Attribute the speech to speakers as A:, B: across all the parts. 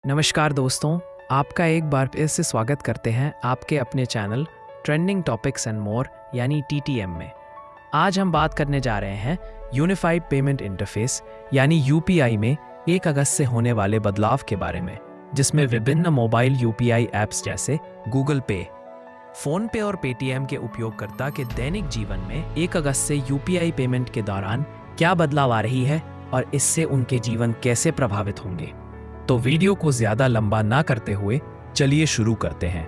A: नमस्कार दोस्तों, आपका एक बार फिर से स्वागत करते हैं आपके अपने channel trending topics and more यानी TTM में। आज हम बात करने जा रहे हैं यूनिफाइड पेमेंट इंटरफेस यानी UPI में 1 अगस्त से होने वाले बदलाव के बारे में, जिसमें विभिन्न मोबाइल UPI ऐप्स जैसे गूगल पे, फोन पे और पेटीएम के उपयोगकर्ता के दैनिक जीवन में 1 अगस्त से UPI पेमेंट के दौरान क्या बदलाव आ रही है और इससे उनके जीवन कैसे प्रभावित होंगे। तो वीडियो को ज्यादा लंबा ना करते हुए चलिए शुरू करते हैं।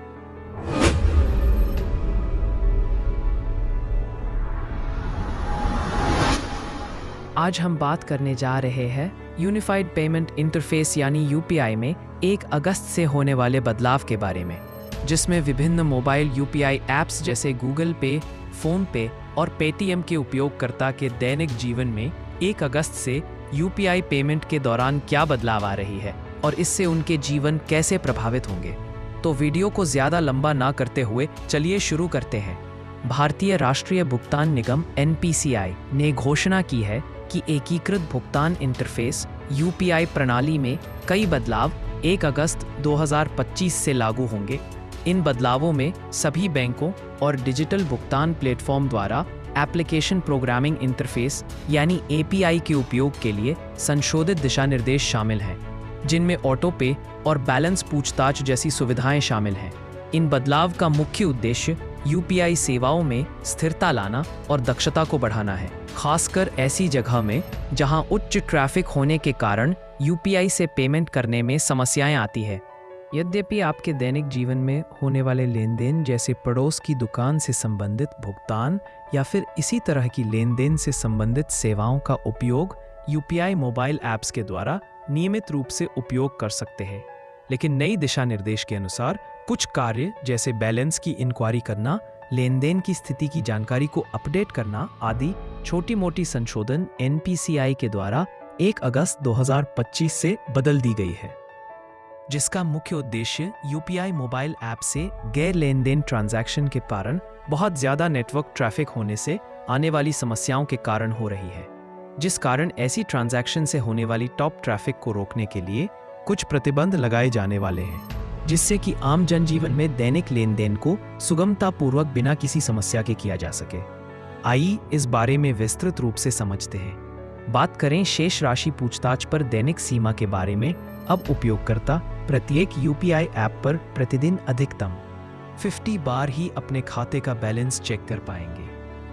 A: आज हम बात करने जा रहे हैं यूनिफाइड पेमेंट इंटरफेस यानी UPI में 1 अगस्त से होने वाले बदलाव के बारे में, जिसमें विभिन्न मोबाइल UPI ऐप्स जैसे गूगल पे, फोन पे और पेटीएम के उपयोगकर्ता के दैनिक जीवन में 1 अगस्त से UPI पेमेंट के दौरान क्या बदलाव आ रही है और इससे उनके जीवन कैसे प्रभावित होंगे। तो वीडियो को ज्यादा लंबा ना करते हुए चलिए शुरू करते हैं। भारतीय राष्ट्रीय भुगतान निगम NPCI ने घोषणा की है कि एकीकृत भुगतान इंटरफेस UPI प्रणाली में कई बदलाव 1 अगस्त 2025 से लागू होंगे। इन बदलावों में सभी बैंकों और डिजिटल भुगतान प्लेटफॉर्म द्वारा एप्लीकेशन प्रोग्रामिंग इंटरफेस यानी API के उपयोग के लिए संशोधित दिशा निर्देश शामिल हैं, जिनमें ऑटो पे और बैलेंस पूछताछ जैसी सुविधाएं शामिल हैं। इन बदलाव का मुख्य उद्देश्य UPI सेवाओं में स्थिरता लाना और दक्षता को बढ़ाना है, खासकर ऐसी जगह में जहां उच्च ट्रैफिक होने के कारण UPI से पेमेंट करने में समस्याएं आती है। यद्यपि आपके दैनिक जीवन में होने वाले लेन देन जैसे पड़ोस की दुकान से संबंधित भुगतान या फिर इसी तरह की लेन देन से संबंधित सेवाओं का उपयोग UPI मोबाइल ऐप्स के द्वारा नियमित रूप से उपयोग कर सकते हैं, लेकिन नई दिशा निर्देश के अनुसार कुछ कार्य जैसे बैलेंस की इंक्वायरी करना, लेन देन की स्थिति की जानकारी को अपडेट करना आदि छोटी मोटी संशोधन NPCI के द्वारा 1 अगस्त 2025 से बदल दी गई है, जिसका मुख्य उद्देश्य UPI मोबाइल ऐप से गैर लेन देन ट्रांजैक्शन के कारण बहुत ज्यादा नेटवर्क ट्रैफिक होने से आने वाली समस्याओं के कारण हो रही है, जिस कारण ऐसी ट्रांजैक्शन से होने वाली टॉप ट्रैफिक को रोकने के लिए कुछ प्रतिबंध लगाए जाने वाले हैं, जिससे कि आम जनजीवन में दैनिक लेन देन को सुगमतापूर्वक बिना किसी समस्या के किया जा सके। आइए इस बारे में विस्तृत रूप से समझते हैं। बात करें शेष राशि पूछताछ पर दैनिक सीमा के बारे में। अब उपयोगकर्ता प्रत्येक UPI ऐप पर प्रतिदिन अधिकतम 50 बार ही अपने खाते का बैलेंस चेक कर पाएंगे।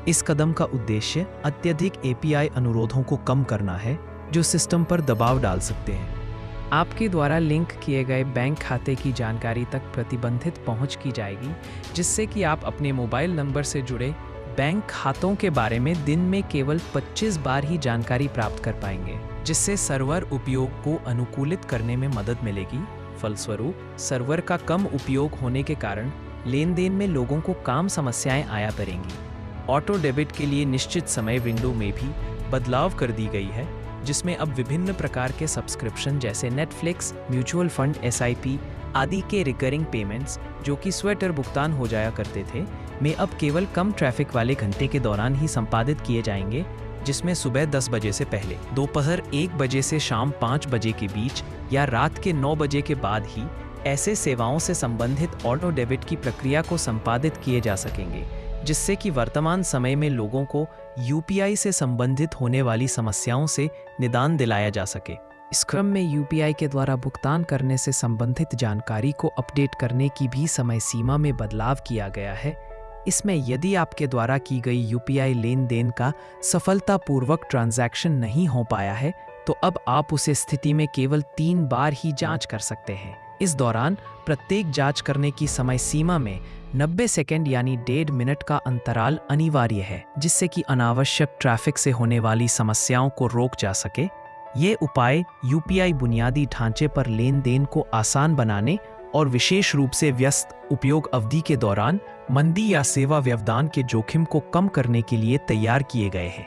A: इस कदम का उद्देश्य अत्यधिक API अनुरोधों को कम करना है, जो सिस्टम पर दबाव डाल सकते हैं। आपके द्वारा लिंक किए गए बैंक खाते की जानकारी तक प्रतिबंधित पहुंच की जाएगी, जिससे कि आप अपने मोबाइल नंबर से जुड़े बैंक खातों के बारे में दिन में केवल 25 बार ही जानकारी प्राप्त कर पाएंगे, जिससे सर्वर उपयोग को अनुकूलित करने में मदद मिलेगी। फलस्वरूप सर्वर का कम उपयोग होने के कारण लेन देन में लोगों को काम समस्याएं आया करेंगी। ऑटो डेबिट के लिए निश्चित समय विंडो में भी बदलाव कर दी गई है, जिसमें अब विभिन्न प्रकार के सब्सक्रिप्शन जैसे नेटफ्लिक्स, म्यूचुअल फंड, SIP आदि के रिकरिंग पेमेंट्स, जो कि स्वतः भुगतान हो जाया करते थे, में अब केवल कम ट्रैफिक वाले घंटे के दौरान ही संपादित किए जाएंगे, जिसमें सुबह 10 बजे से पहले, दोपहर 1 बजे से शाम 5 बजे के बीच या रात के 9 बजे के बाद ही ऐसे सेवाओं से संबंधित ऑटो डेबिट की प्रक्रिया को संपादित किए जा सकेंगे, जिससे कि वर्तमान समय में लोगों को UPI से संबंधित होने वाली समस्याओं से निदान दिलाया जा सके। इस क्रम में UPI के द्वारा भुगतान करने से संबंधित जानकारी को अपडेट करने की भी समय सीमा में बदलाव किया गया है। इसमें यदि आपके द्वारा की गई UPI लेन देन का सफलतापूर्वक ट्रांजैक्शन नहीं हो पाया है, तो अब आप उसे स्थिति में केवल 3 बार ही जांच कर सकते हैं। इस दौरान प्रत्येक जांच करने की समय सीमा में 90 सेकंड यानी 1.5 मिनट का अंतराल अनिवार्य है, जिससे कि अनावश्यक ट्रैफिक से होने वाली समस्याओं को रोक जा सके। ये उपाय UPI बुनियादी ढांचे पर लेन देन को आसान बनाने और विशेष रूप से व्यस्त उपयोग अवधि के दौरान मंदी या सेवा व्यवधान के जोखिम को कम करने के लिए तैयार किए गए हैं।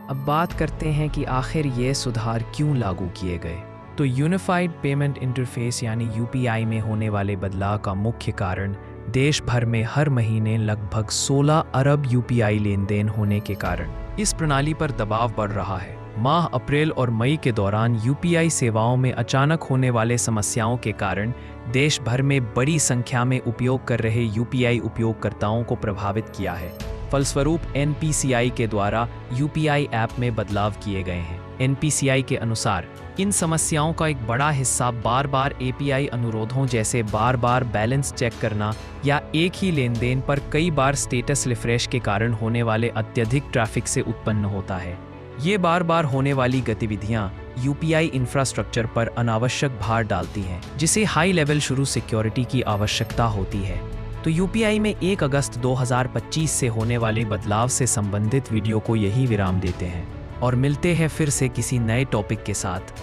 A: अब बात करते हैं कि आखिर ये सुधार क्यों लागू किए गए। तो यूनिफाइड पेमेंट इंटरफेस यानी UPI में होने वाले बदलाव का मुख्य कारण देश भर में हर महीने लगभग 16 अरब UPI लेन देन होने के कारण इस प्रणाली पर दबाव बढ़ रहा है। माह अप्रैल और मई के दौरान यूपीआई सेवाओं में अचानक होने वाले समस्याओं के कारण देश भर में बड़ी संख्या में उपयोग कर रहे यूपीआई उपयोगकर्ताओं को प्रभावित किया है। फलस्वरूप एनपीसीआई के द्वारा यूपीआई ऐप में बदलाव किए गए हैं। एनपीसीआई के अनुसार इन समस्याओं का एक बड़ा हिस्सा बार बार एपीआई अनुरोधों जैसे बार बार बैलेंस चेक करना या एक ही लेनदेन पर कई बार स्टेटस रिफ्रेश के कारण होने वाले अत्यधिक ट्रैफिक से उत्पन्न होता है। ये बार बार होने वाली गतिविधियां यूपीआई इंफ्रास्ट्रक्चर पर अनावश्यक भार डालती हैं, जिसे हाई लेवल शुरू सिक्योरिटी की आवश्यकता होती है। तो यूपीआई में 1 अगस्त 2025 से होने वाले बदलाव से संबंधित वीडियो को यही विराम देते हैं और मिलते हैं फिर से किसी नए टॉपिक के साथ।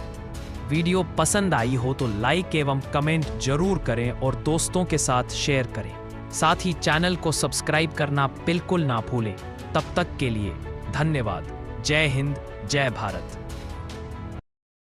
A: वीडियो पसंद आई हो तो लाइक एवं कमेंट जरूर करें और दोस्तों के साथ शेयर करें। साथ ही चैनल को सब्सक्राइब करना बिल्कुल ना भूलें। तब तक के लिए धन्यवाद। जय हिंद, जय भारत।